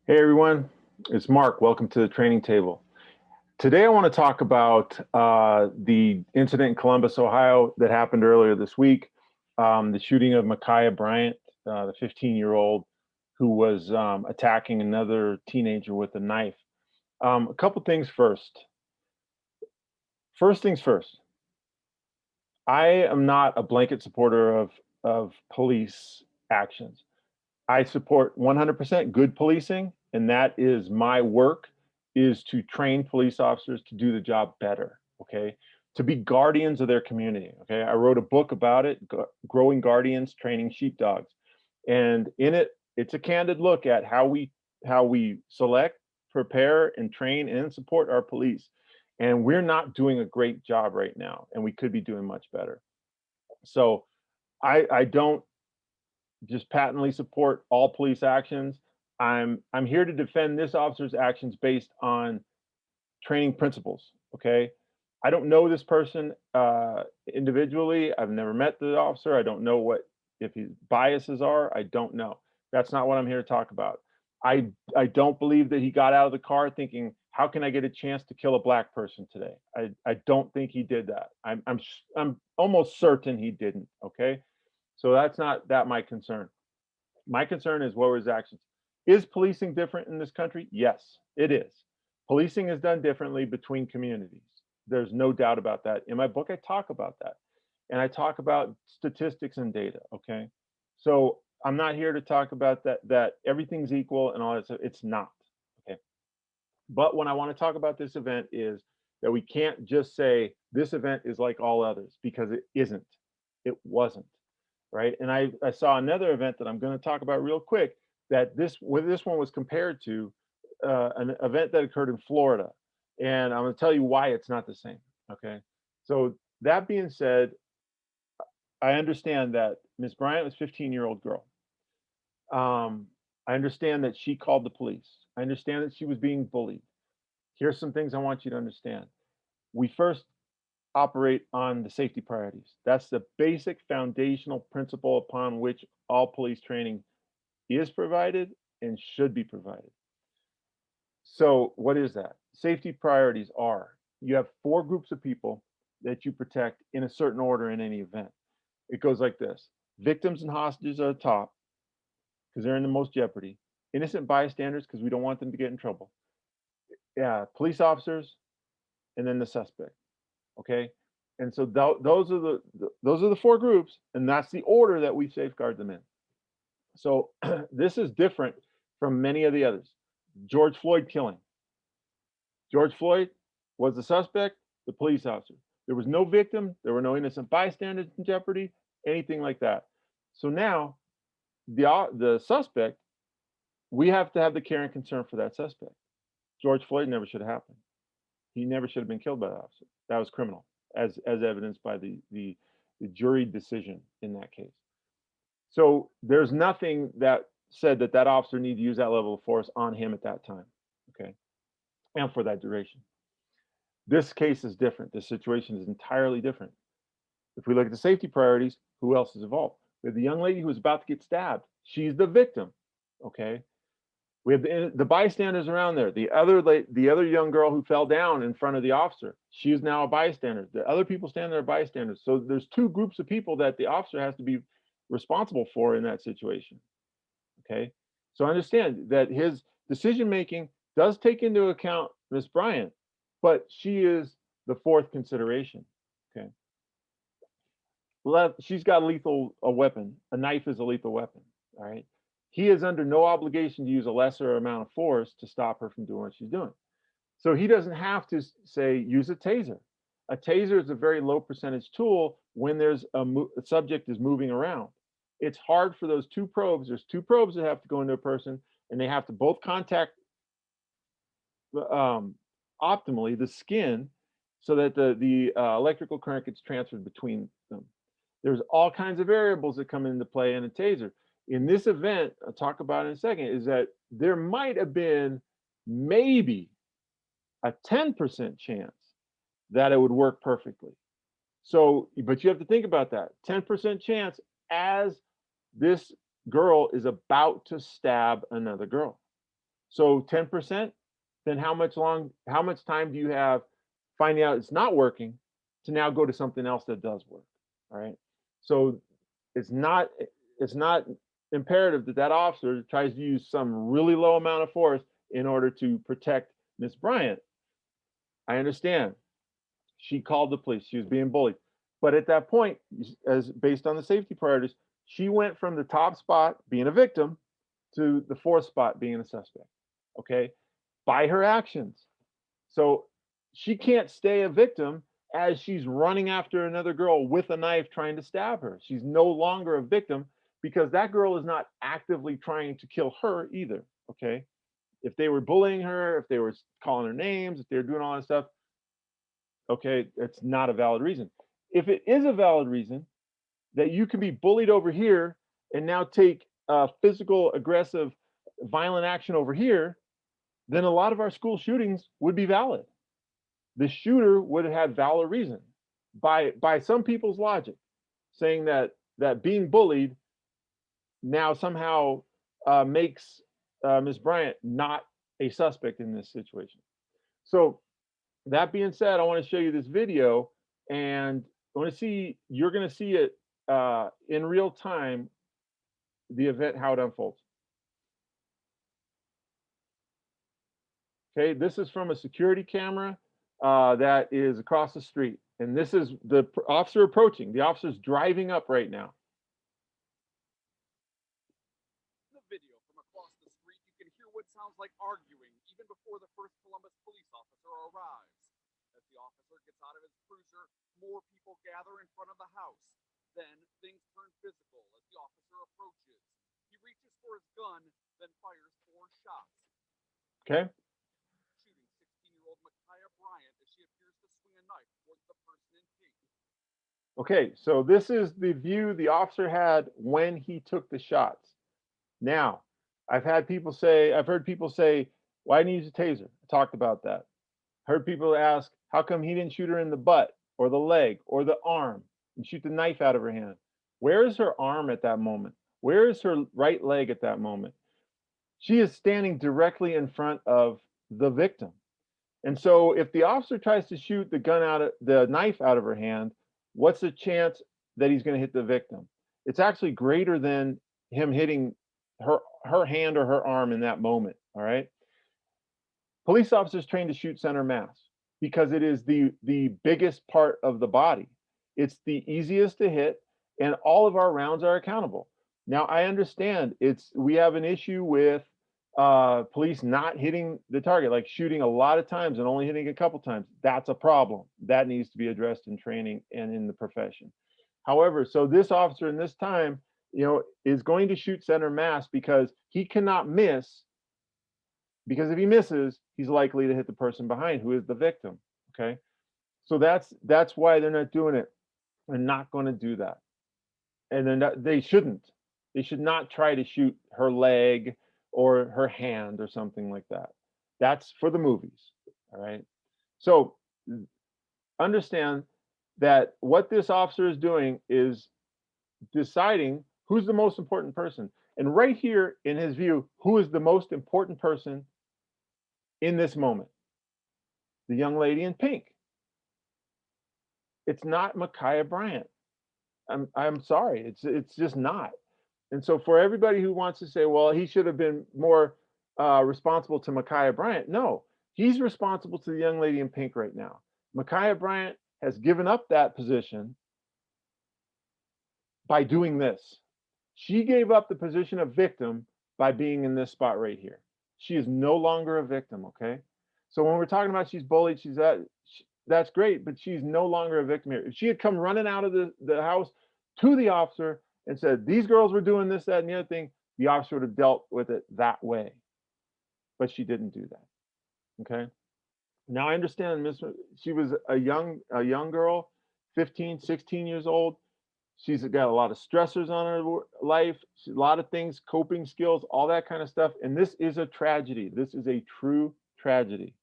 Hey everyone, it's Mark. Welcome to the training table. Today I want to talk about the incident in Columbus, Ohio that happened earlier this week, the shooting of Ma'khia Bryant, the 15-year-old who was attacking another teenager with a knife. A couple things first. First things first, I am not a blanket supporter of police actions. I support 100% good policing, and that is my work, is to train police officers to do the job better, okay? To be guardians of their community, okay? I wrote a book about it, Growing Guardians, Training Sheepdogs. And in it, it's a candid look at how we select, prepare, and train and support our police. And we're not doing a great job right now, and we could be doing much better. So I don't just patently support all police actions. I'm here to defend this officer's actions based on training principles. Okay, I don't know this person individually. I've never met the officer. I don't know what if his biases are. I don't know. That's not what I'm here to talk about. I don't believe that he got out of the car thinking, how can I get a chance to kill a black person today? I don't think he did that. I'm almost certain he didn't. Okay, so that's not that my concern. My concern is what were his actions. Is policing different in this country? Yes, it is. Policing is done differently between communities. There's no doubt about that. In my book, I talk about that. And I talk about statistics and data. Okay. So I'm not here to talk about that everything's equal and all that stuff. It's not. Okay. But when I want to talk about this event is that we can't just say this event is like all others because it isn't. It wasn't, right? And I saw another event that I'm going to talk about real quick that this one was compared to an event that occurred in Florida, and I'm going to tell you why it's not the same. Okay, so that being said, I understand that Miss Bryant was a 15-year-old girl. I understand that she called the police. I understand that she was being bullied. Here's some things I want you to understand. We first operate on the safety priorities. That's the basic foundational principle upon which all police training is provided and should be provided. So, what is that? Safety priorities are you have four groups of people that you protect in a certain order in any event. It goes like this: victims and hostages are the top because they're in the most jeopardy, innocent bystanders because we don't want them to get in trouble, yeah, police officers, and then the suspect. Okay, and so those are the four groups, and that's the order that we safeguard them in. So this is different from many of the others. George Floyd killing. George Floyd was the suspect, the police officer. There was no victim. There were no innocent bystanders in jeopardy, anything like that. So now the suspect, we have to have the care and concern for that suspect. George Floyd never should have happened. He never should have been killed by the officer. That was criminal, as evidenced by the jury decision in that case. So there's nothing that said that that officer needed to use that level of force on him at that time. Okay, and for that duration. This case is different. This situation is entirely different. If we look at the safety priorities, who else is involved? We have the young lady who was about to get stabbed. She's the victim. Okay. We have the bystanders around there. The other young girl who fell down in front of the officer. She's now a bystander. The other people standing there are bystanders. So there's two groups of people that the officer has to be responsible for in that situation. Okay. So understand that his decision making does take into account Miss Bryant, but she is the fourth consideration. Okay. She's got a weapon. A knife is a lethal weapon. All right. He is under no obligation to use a lesser amount of force to stop her from doing what she's doing. So he doesn't have to say use a taser. A taser is a very low percentage tool when there's a subject is moving around. It's hard for those two probes. There's two probes that have to go into a person, and they have to both contact um, optimally the skin so that the electrical current gets transferred between them. There's all kinds of variables that come into play in a taser. In this event, I'll talk about in a second, is that there might have been maybe a 10% chance that it would work perfectly. So, but you have to think about that 10% chance as this girl is about to stab another girl. So 10%, then how much time do you have finding out it's not working to now go to something else that does work? All right. So it's not it's not imperative that that officer tries to use some really low amount of force in order to protect Miss Bryant. I understand. She called the police. She was being bullied. But at that point, as based on the safety priorities, she went from the top spot being a victim to the fourth spot being a suspect. Okay. By her actions. So she can't stay a victim as she's running after another girl with a knife trying to stab her. She's no longer a victim because that girl is not actively trying to kill her either. Okay. If they were bullying her, if they were calling her names, if they were doing all that stuff, okay, it's not a valid reason. If it is a valid reason that you can be bullied over here and now take physical, aggressive, violent action over here, then a lot of our school shootings would be valid. The shooter would have had valid reason by some people's logic, saying that being bullied now somehow makes Ms. Bryant not a suspect in this situation. So that being said, I want to show you this video, and you're going to see it in real time, the event, how it unfolds. Okay, this is from a security camera that is across the street. And this is the officer approaching. The officer's driving up right now. The video from across the street, you can hear what sounds like arguing even before the first Columbus police officer arrives. As the officer gets out of his cruiser, more people gather in front of the house. Then things turn physical as the officer approaches. He reaches for his gun, then fires 4 shots. Okay. Shooting 16-year-old Ma'khia Bryant as she appears to swing a knife towards the person in pink. Okay, so this is the view the officer had when he took the shots. Now, I've heard people say, why didn't he use a taser? I talked about that. Heard people ask, how come he didn't shoot her in the butt or the leg or the arm and shoot the knife out of her hand? Where is her arm at that moment? Where is her right leg at that moment? She is standing directly in front of the victim. And so if the officer tries to shoot the knife out of her hand, what's the chance that he's going to hit the victim? It's actually greater than him hitting her hand or her arm in that moment. All right. Police officers trained to shoot center mass because it is the biggest part of the body. It's the easiest to hit, and all of our rounds are accountable. Now I understand we have an issue with police not hitting the target, like shooting a lot of times and only hitting a couple times. That's a problem that needs to be addressed in training and in the profession. However, so this officer in this time, is going to shoot center mass because he cannot miss, because if he misses, he's likely to hit the person behind who is the victim. Okay. So that's why they're not doing it. They're not going to do that. And then they shouldn't. They should not try to shoot her leg or her hand or something like that. That's for the movies. All right. So understand that what this officer is doing is deciding who's the most important person. And right here in his view, who is the most important person in this moment? The young lady in pink. It's not Ma'khia Bryant. I'm sorry. It's just not. And so for everybody who wants to say, well, he should have been more responsible to Ma'khia Bryant, no, he's responsible to the young lady in pink right now. Ma'khia Bryant has given up that position by doing this. She gave up the position of victim by being in this spot right here. She is no longer a victim, okay? So when we're talking about she's bullied, that's great, but she's no longer a victim here. If she had come running out of the house to the officer and said, these girls were doing this, that, and the other thing, the officer would have dealt with it that way. But she didn't do that. Okay. Now I understand she was a young girl, 15, 16 years old. She's got a lot of stressors on her life, a lot of things, coping skills, all that kind of stuff. And this is a tragedy. This is a true tragedy.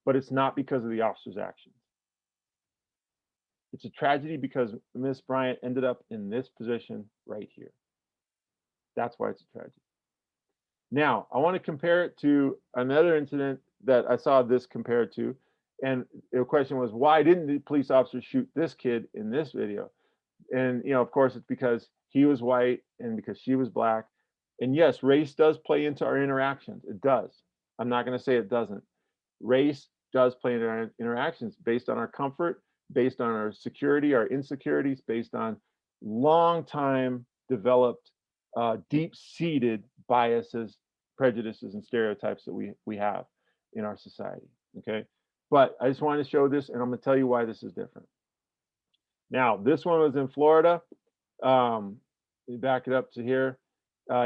But it's not because of the officer's actions. It's a tragedy because Miss Bryant ended up in this position right here. That's why it's a tragedy. Now, I want to compare it to another incident that I saw this compared to. And the question was, why didn't the police officer shoot this kid in this video? And, of course, it's because he was white and because she was black. And yes, race does play into our interactions. It does. I'm not going to say it doesn't. Race does play into our interactions based on our comfort, based on our security, our insecurities, based on long time developed, deep-seated biases, prejudices, and stereotypes that we have in our society. Okay, but I just wanted to show this, and I'm going to tell you why this is different. Now, this one was in Florida. Let me back it up to here.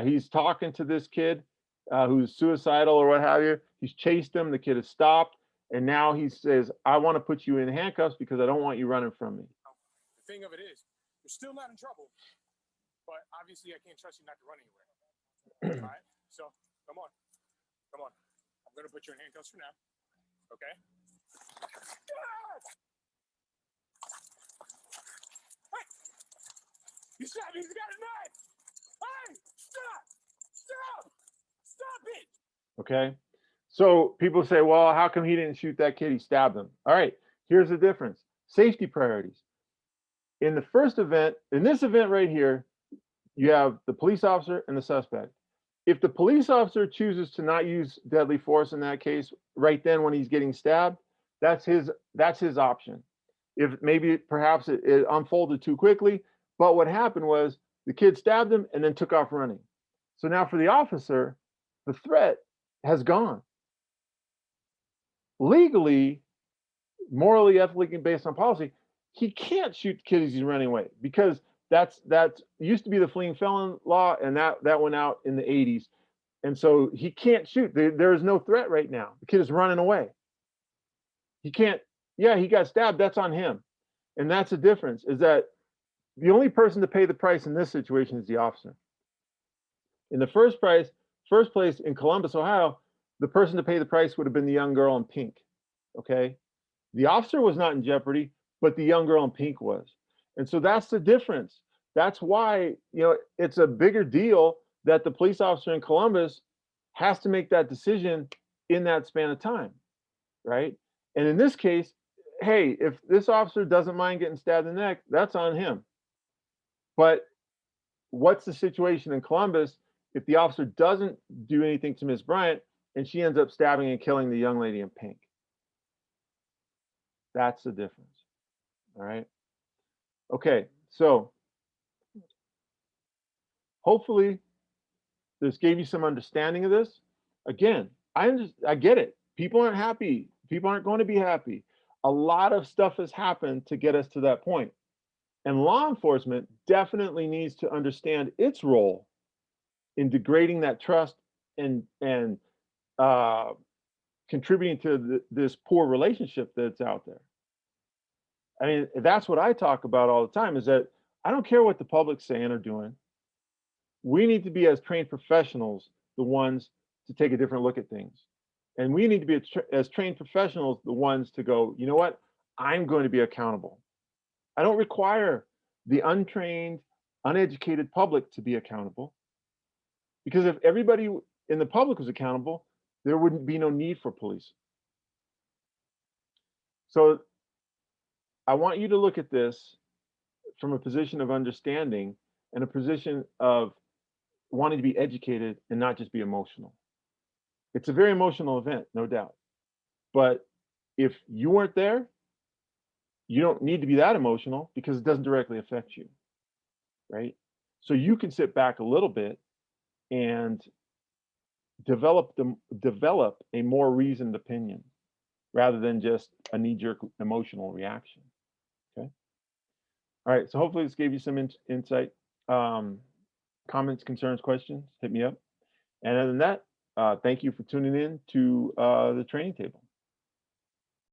He's talking to this kid who's suicidal or what have you. He's chased him. The kid has stopped. And now he says, I want to put you in handcuffs because I don't want you running from me. The thing of it is, you're still not in trouble. But obviously, I can't trust you not to run anywhere. All right? So, come on. Come on. I'm going to put you in handcuffs for now. Okay? Hey! You shot me. He's got a knife. Hey! Stop! Stop! Stop it! Okay. So people say, well, how come he didn't shoot that kid? He stabbed him. All right. Here's the difference. Safety priorities. In the first event, in this event right here, you have the police officer and the suspect. If the police officer chooses to not use deadly force in that case, right then when he's getting stabbed, that's his option. If maybe perhaps it unfolded too quickly, but what happened was the kid stabbed him and then took off running. So now for the officer, the threat has gone. Legally, morally, ethically, and based on policy, he can't shoot the kid as he's running away because that's used to be the fleeing felon law, and that went out in the 80s. And so he can't shoot. There is no threat right now. The kid is running away. He can't, yeah, he got stabbed. That's on him. And that's the difference, is that the only person to pay the price in this situation is the officer. In the first place in Columbus, Ohio, the person to pay the price would have been the young girl in pink. Okay. The officer was not in jeopardy, but the young girl in pink was. And so that's the difference. That's why, it's a bigger deal that the police officer in Columbus has to make that decision in that span of time, right? And in this case, hey, if this officer doesn't mind getting stabbed in the neck, that's on him. But what's the situation in Columbus if the officer doesn't do anything to Miss Bryant and she ends up stabbing and killing the young lady in pink? That's the difference. All right. Okay. So hopefully this gave you some understanding of this. Again, I get it. People aren't happy. People aren't going to be happy. A lot of stuff has happened to get us to that point. And law enforcement definitely needs to understand its role in degrading that trust and contributing to this poor relationship that's out there. I mean, that's what I talk about all the time, is that I don't care what the public's saying or doing. We need to be, as trained professionals, the ones to take a different look at things. And we need to be, as trained professionals, the ones to go, you know what? I'm going to be accountable. I don't require the untrained, uneducated public to be accountable. Because if everybody in the public was accountable, there wouldn't be no need for police. So I want you to look at this from a position of understanding and a position of wanting to be educated and not just be emotional. It's a very emotional event, no doubt. But if you weren't there, you don't need to be that emotional because it doesn't directly affect you, right? So you can sit back a little bit and develop a more reasoned opinion rather than just a knee-jerk emotional reaction. Okay. All right. So hopefully this gave you some insight. Comments, concerns, questions, hit me up. And other than that, thank you for tuning in to the training table.